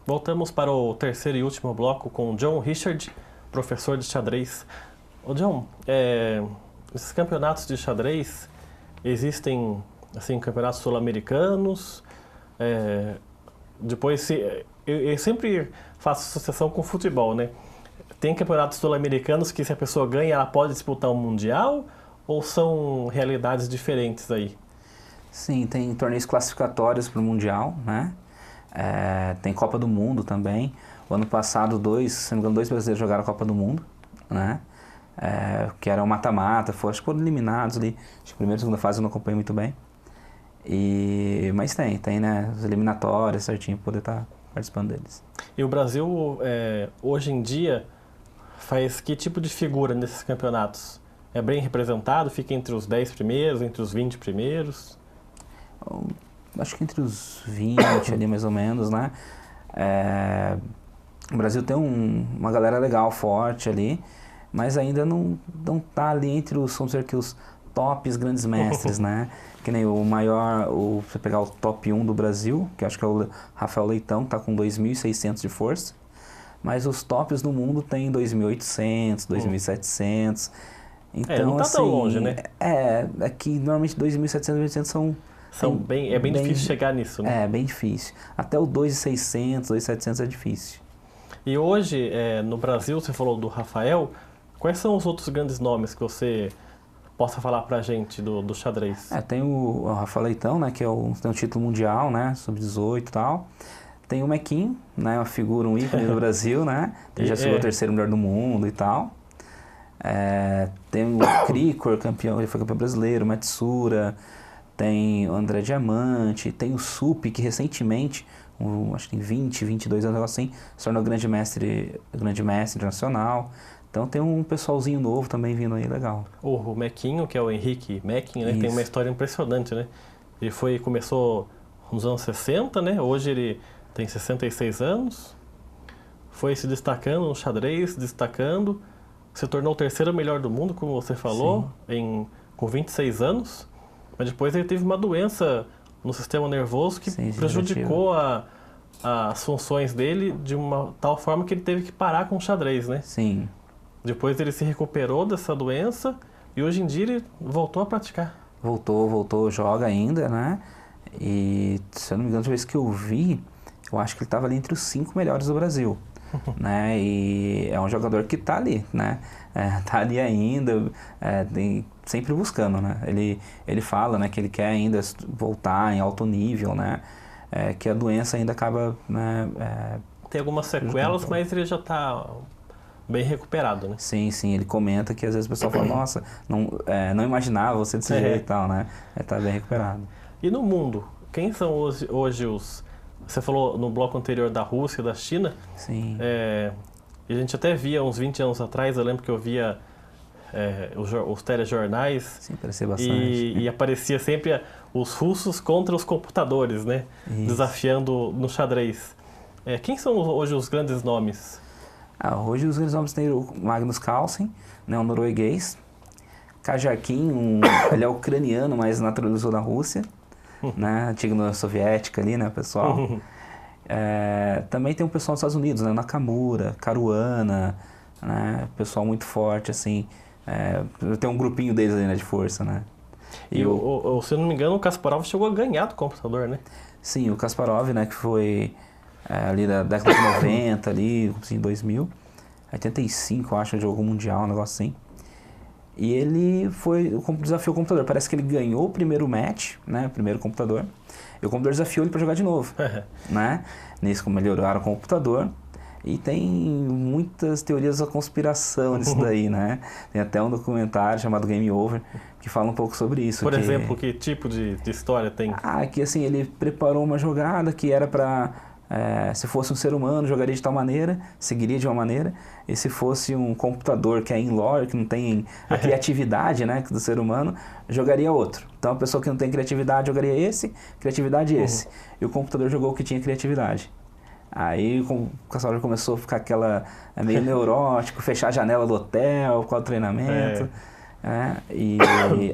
Voltamos para o terceiro e último bloco com o John Richard, professor de xadrez. Ô John, esses campeonatos de xadrez existem assim, campeonatos sul-americanos, depois eu sempre faço associação com futebol, né? Tem campeonatos sul-americanos que se a pessoa ganha, ela pode disputar um mundial ou são realidades diferentes aí? Sim, tem torneios classificatórios para o Mundial, né? Tem Copa do Mundo também. O ano passado, se não me engano, 2 brasileiros jogaram a Copa do Mundo, né? Que era um mata-mata, acho que foram eliminados ali. Acho que a primeira e segunda fase eu não acompanhei muito bem. Mas tem, né? As eliminatórias certinho para poder estar participando deles. E o Brasil, hoje em dia, faz que tipo de figura nesses campeonatos? É bem representado? Fica entre os 10 primeiros, entre os 20 primeiros? Acho que entre os 20 ali mais ou menos, né? O Brasil tem uma galera legal, forte ali, mas ainda não tá ali entre os, vamos dizer que os tops grandes mestres, né? Que nem o maior, você pegar o top 1 do Brasil, que acho que é o Rafael Leitão, que tá com 2.600 de força, mas os tops do mundo tem 2.800, 2.700. Então, não tá assim, tão longe, né? Que normalmente 2.700, 2.800 é bem difícil chegar nisso, né? Bem difícil. Até o 2.600, 2.700 é difícil. E hoje, no Brasil, você falou do Rafael, quais são os outros grandes nomes que você possa falar pra gente do xadrez? Tem o Rafael Leitão, né, que tem um título mundial, né, sub-18 e tal. Tem o Mequinho, né, uma figura, um ícone do Brasil, né, ele já chegou ao terceiro melhor do mundo e tal. Tem o Krikor, campeão, ele foi campeão brasileiro, o Matsura, tem o André Diamante, tem o Sup, que recentemente, acho que tem 20, 22 anos, assim, se tornou grande mestre internacional. Então tem um pessoalzinho novo também vindo aí, legal. O Mequinho, que é o Henrique Mecking, né, tem uma história impressionante, né? Ele começou nos anos 60, né? Hoje ele tem 66 anos, foi se destacando no xadrez, se tornou o terceiro melhor do mundo, como você falou, com 26 anos, mas depois ele teve uma doença no sistema nervoso que prejudicou as funções dele de uma tal forma que ele teve que parar com o xadrez, né? Sim. Depois ele se recuperou dessa doença e hoje em dia ele voltou a praticar. Voltou, joga ainda, né? E se eu não me engano, a vez que eu vi, eu acho que ele estava ali entre os 5 melhores do Brasil. Né? E é um jogador que está ali, né? Tá ali ainda, sempre buscando, né? Ele fala, né, que ele quer ainda voltar em alto nível, né? Que a doença ainda acaba, né? Tem algumas sequelas, mas ele já está bem recuperado, né? Sim, ele comenta que às vezes o pessoal fala, nossa, não imaginava você desse jeito e tal, né? Tá bem recuperado. E no mundo, quem são hoje os... Você falou no bloco anterior da Rússia e da China. Sim. E a gente até via uns 20 anos atrás, eu lembro que eu via os telejornais. Sim, aparecia bastante. E aparecia sempre os russos contra os computadores, né? Isso. Desafiando no xadrez. Quem são hoje os grandes nomes? Hoje os grandes nomes tem o Magnus Carlsen, né, um norueguês. Kajakin, ele é ucraniano, mas naturalizou na Rússia, né, antiga União Soviética ali, né, pessoal. Também tem um pessoal dos Estados Unidos, né, Nakamura, Caruana, né, pessoal muito forte, assim. Tem um grupinho deles ali, né, de força, né. Se eu não me engano, o Kasparov chegou a ganhar do computador, né? Sim, o Kasparov, né, que foi ali da década de 90, ali, assim, 2000, 85, eu acho, jogou mundial, um negócio assim. E ele desafiou o computador. Parece que ele ganhou o primeiro match, né, o primeiro computador, e o computador desafiou ele para jogar de novo, né? Nisso, como melhoraram o computador. E tem muitas teorias da conspiração nisso daí, né? Tem até um documentário chamado Game Over que fala um pouco sobre isso. Por exemplo, que tipo de história tem? Que assim, ele preparou uma jogada que era para... se fosse um ser humano, jogaria de tal maneira, seguiria de uma maneira. E se fosse um computador que é inlore, que não tem a criatividade, né, do ser humano, jogaria outro. Então a pessoa que não tem criatividade jogaria criatividade esse. E o computador jogou o que tinha criatividade. Aí o Kasparov começou a ficar meio neurótico, fechar a janela do hotel, por causa do treinamento. E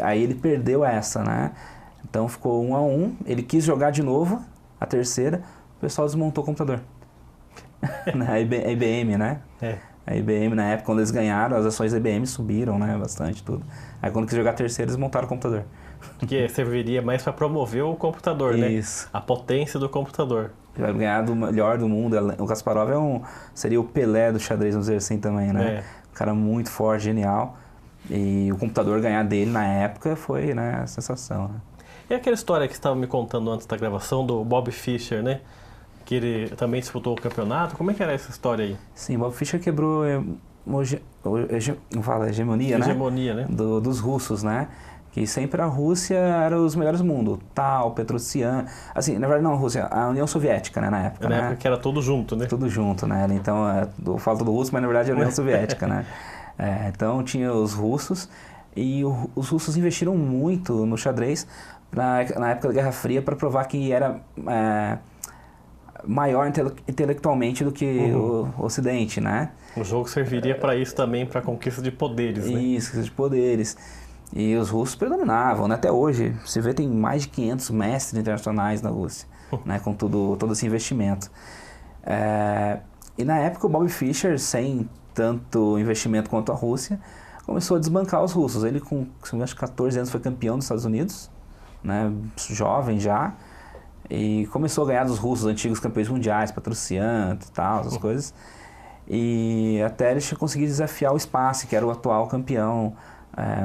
aí ele perdeu essa, né? Então ficou 1-1, ele quis jogar de novo, a terceira, o pessoal desmontou o computador. A IBM, né? É. A IBM, na época, quando eles ganharam, as ações da IBM subiram, né? Bastante, tudo. Aí quando quis jogar terceiro, eles montaram o computador. Que serviria mais para promover o computador, Isso. né? A potência do computador. Ele vai ganhar do melhor do mundo. O Kasparov seria o Pelé do xadrez, vamos dizer assim, também, né? Um cara muito forte, genial. E o computador ganhar dele na época foi, né, a sensação, né? E aquela história que você estava me contando antes da gravação do Bob Fischer, né? Que ele também disputou o campeonato. Como é que era essa história aí? Sim, Bob Fischer quebrou a hegemonia, né? Dos russos, né? Que sempre a Rússia era os melhores do mundo. Tal, Petrosian. Assim, na verdade não a Rússia, a União Soviética, né, na época. Na época que era tudo junto, né? Tudo junto, né? Então, eu falo do russo, mas na verdade era a União Soviética, né? Então tinha os russos e os russos investiram muito no xadrez na época da Guerra Fria para provar que era maior intelectualmente do que o Ocidente, né? O jogo serviria para isso também, para conquista de poderes, né? Isso, conquista de poderes. E os russos predominavam, né? Até hoje. Você vê, tem mais de 500 mestres internacionais na Rússia, né? Com todo esse investimento. E na época o Bob Fischer, sem tanto investimento quanto a Rússia, começou a desbancar os russos. Ele com acho que 14 anos foi campeão dos Estados Unidos, né? Jovem já. E começou a ganhar dos russos, antigos campeões mundiais, Petrosian e tal, essas coisas. E até ele conseguir desafiar o Spassky, que era o atual campeão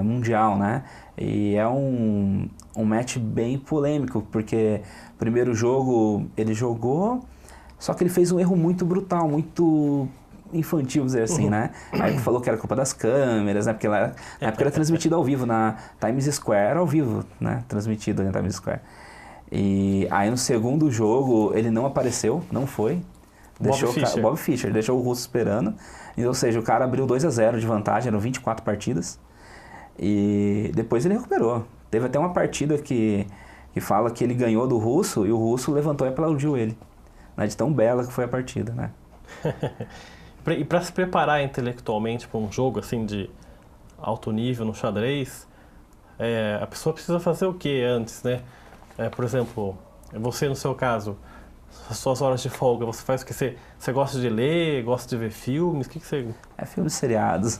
mundial, né? E é um match bem polêmico, porque o primeiro jogo ele jogou, só que ele fez um erro muito brutal, muito infantil, vamos dizer assim, né? Aí falou que era culpa das câmeras, né? Porque na época era transmitido ao vivo na Times Square, ao vivo, né? Transmitido na Times Square. E aí no segundo jogo ele não apareceu, não foi. Bob Fischer deixou o russo esperando. E, ou seja, o cara abriu 2-0 de vantagem, eram 24 partidas. E depois ele recuperou. Teve até uma partida que fala que ele ganhou do russo e o russo levantou e aplaudiu ele, né? De tão bela que foi a partida, né? E para se preparar intelectualmente para um jogo assim de alto nível no xadrez, a pessoa precisa fazer o que antes, né? Por exemplo, você no seu caso, as suas horas de folga, você faz o que? Você gosta de ler, gosta de ver filmes? O que você... Filmes e seriados.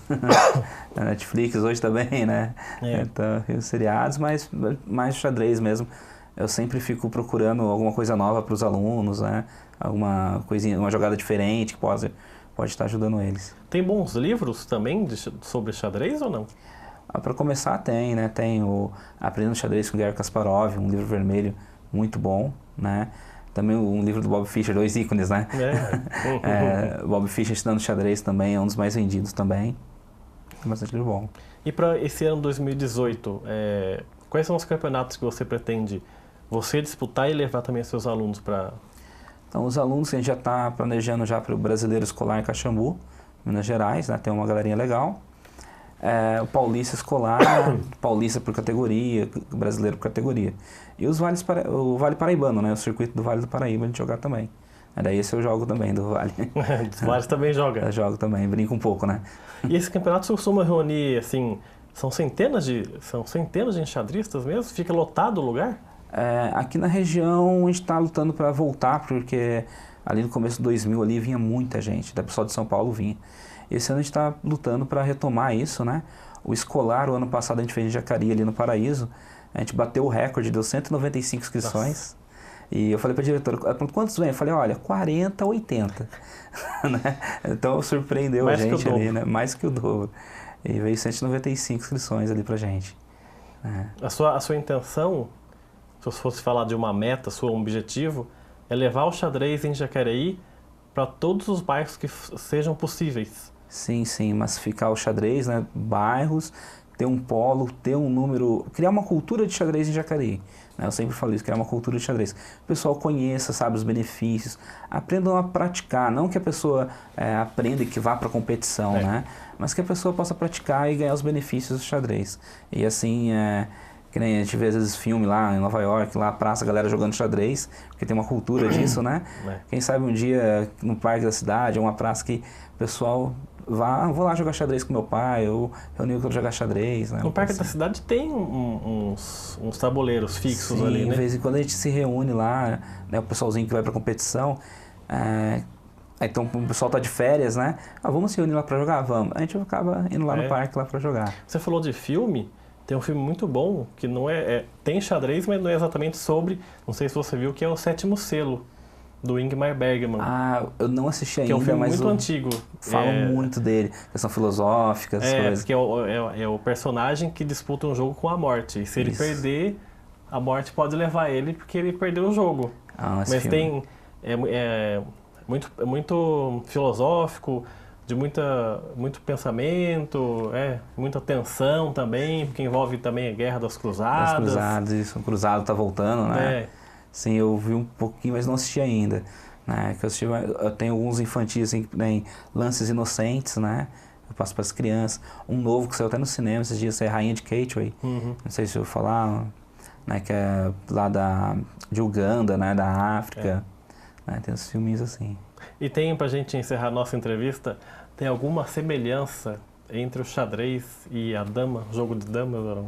Na Netflix hoje também, né? Então, filmes e seriados, mas mais xadrez mesmo. Eu sempre fico procurando alguma coisa nova para os alunos, né? Alguma coisinha, uma jogada diferente que pode estar ajudando eles. Tem bons livros também sobre xadrez ou não? Para começar tem, né? Tem o Aprendendo Xadrez com Garry Kasparov, um livro vermelho muito bom, né? Também um livro do Bob Fischer, 2 ícones, né? Bob Fischer Ensinando Xadrez também é um dos mais vendidos também. Tem bastante livro bom. E para esse ano 2018, quais são os campeonatos que você pretende disputar e levar também seus alunos para... Então, os alunos que a gente já está planejando já para o Brasileiro Escolar em Caxambu, Minas Gerais, né? Tem uma galerinha legal. O Paulista Escolar, Paulista por categoria, Brasileiro por categoria. E o Vale Paraibano, né? O circuito do Vale do Paraíba a gente jogar também. Daí esse eu jogo também, do Vale. Dos Vales também joga? Eu jogo também, brinco um pouco, né? E esse campeonato costuma reunir, assim, são centenas de enxadristas mesmo? Fica lotado o lugar? Aqui na região a gente está lutando para voltar, porque ali no começo de 2000 ali vinha muita gente, da pessoal de São Paulo vinha. Esse ano a gente está lutando para retomar isso, né? O escolar, o ano passado a gente fez em Jacareí, ali no Paraíso. A gente bateu o recorde, deu 195 inscrições. Nossa. E eu falei para a diretora, quantos vem? Eu falei, olha, 40, 80. Né? Então surpreendeu a gente ali, né? Mais que o dobro. E veio 195 inscrições ali pra gente. A sua intenção, se você fosse falar de uma meta, um objetivo, é levar o xadrez em Jacareí para todos os bairros que sejam possíveis. Sim, massificar o xadrez, né? Bairros, ter um polo, ter um número, criar uma cultura de xadrez em Jacareí. Né? Eu sempre falo isso, criar uma cultura de xadrez. O pessoal conheça, sabe, os benefícios, aprendam a praticar, não que a pessoa aprenda e que vá para a competição, né? Mas que a pessoa possa praticar e ganhar os benefícios do xadrez. E assim, que nem a gente vê às vezes filme lá em Nova York, lá a praça, a galera jogando xadrez, porque tem uma cultura disso, né? Quem sabe um dia no parque da cidade, uma praça que o pessoal vou lá jogar xadrez com meu pai, ou reunir para jogar xadrez, né? No parque da cidade tem uns tabuleiros fixos. Sim, ali, né? De vez em quando a gente se reúne lá, né, o pessoalzinho que vai para competição, Então o pessoal tá de férias, né? Ah, vamos se reunir lá pra jogar? Vamos. A gente acaba indo lá no parque lá pra jogar. Você falou de filme, tem um filme muito bom, que não tem xadrez, mas não é exatamente sobre, não sei se você viu, que é O Sétimo Selo, do Ingmar Bergman. Ah, eu não assisti ainda, que é um filme mas muito antigo. Falam muito dele, questão filosófica, as coisas. Porque é o personagem que disputa um jogo com a morte. E se ele perder, a morte pode levar ele porque ele perdeu o jogo. Mas filme é muito filosófico, de muito pensamento, muita tensão também, porque envolve também a Guerra das Cruzadas. Das Cruzadas, isso, o Cruzado tá voltando, né? Sim, eu vi um pouquinho, mas não assisti ainda. Né? Que eu tenho alguns infantis, assim, que tem Lances Inocentes, né? Eu passo para as crianças. Um novo que saiu até no cinema esses dias, é Rainha de Katwe. Não sei se eu vou falar, né? Que é lá de Uganda, né? Da África. Né? Tem uns filminhos assim. E tem, pra gente encerrar a nossa entrevista, tem alguma semelhança entre o xadrez e a dama, o jogo de damas, Arão?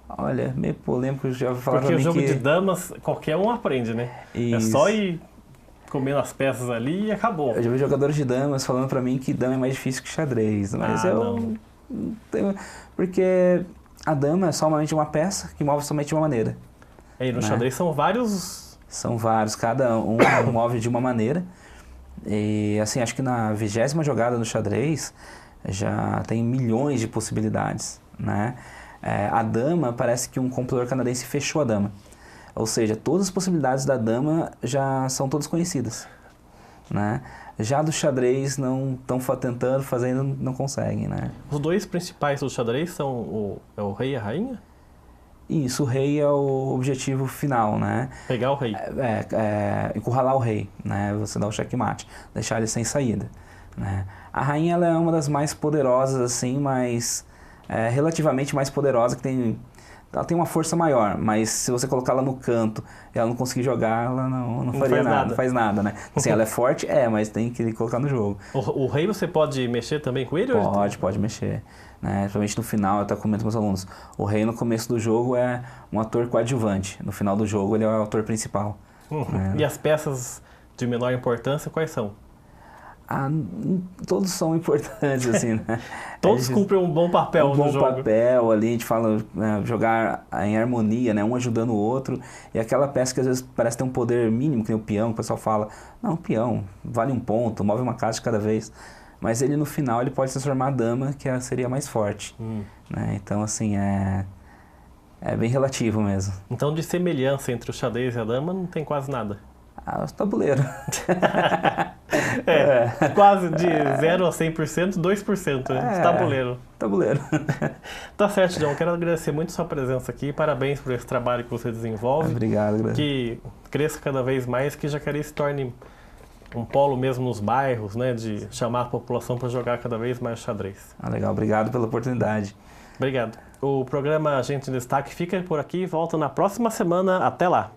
Olha, meio polêmico, já falaram porque o jogo de damas, qualquer um aprende, né? Isso. É só ir comendo as peças ali e acabou. Eu já vi jogadores de damas falando pra mim que dama é mais difícil que xadrez, mas não tenho, porque a dama é somente uma peça que move somente de uma maneira. E no xadrez são vários... São vários, cada um move de uma maneira. E assim, acho que na 20ª jogada no xadrez já tem milhões de possibilidades, né? A dama, parece que um computador canadense fechou a dama. Ou seja, todas as possibilidades da dama já são todas conhecidas, né? Já do xadrez não estão tentando, fazendo, não conseguem, né? Os dois principais do xadrez são o rei e a rainha? Isso, o rei é o objetivo final, né? Pegar o rei. Encurralar o rei, né? Você dá o checkmate, deixar ele sem saída, né? A rainha, ela é uma das mais poderosas, assim, mas relativamente mais poderosa, ela tem uma força maior, mas se você colocar ela no canto e ela não conseguir jogar, ela não faria nada, não faz nada, né? Assim, ela é forte, mas tem que colocar no jogo. O rei você pode mexer também com ele? Pode mexer. Né? Principalmente no final, eu até comento com os alunos, o rei no começo do jogo é um ator coadjuvante, no final do jogo ele é o ator principal. Né? E as peças de menor importância, quais são? Todos são importantes, assim, né? Todos cumprem um bom papel no jogo. Um bom papel ali, a gente fala, jogar em harmonia, né? Um ajudando o outro. E aquela peça que às vezes parece ter um poder mínimo, que nem o peão, que o pessoal fala, não, o peão vale um ponto, move uma casa de cada vez. Mas ele no final ele pode se transformar a dama, que seria mais forte. Né? Então, assim, é bem relativo mesmo. Então, de semelhança entre o xadrez e a dama, não tem quase nada. O tabuleiro. Quase de 0 a 100%, 2%, né? Tabuleiro. Tabuleiro. Tá certo, John. Quero agradecer muito a sua presença aqui. Parabéns por esse trabalho que você desenvolve. Obrigado. Que cresça cada vez mais, que Jacareí se torne um polo mesmo nos bairros, né? De chamar a população para jogar cada vez mais xadrez. Legal. Obrigado pela oportunidade. Obrigado. O programa Gente em Destaque fica por aqui e volta na próxima semana. Até lá!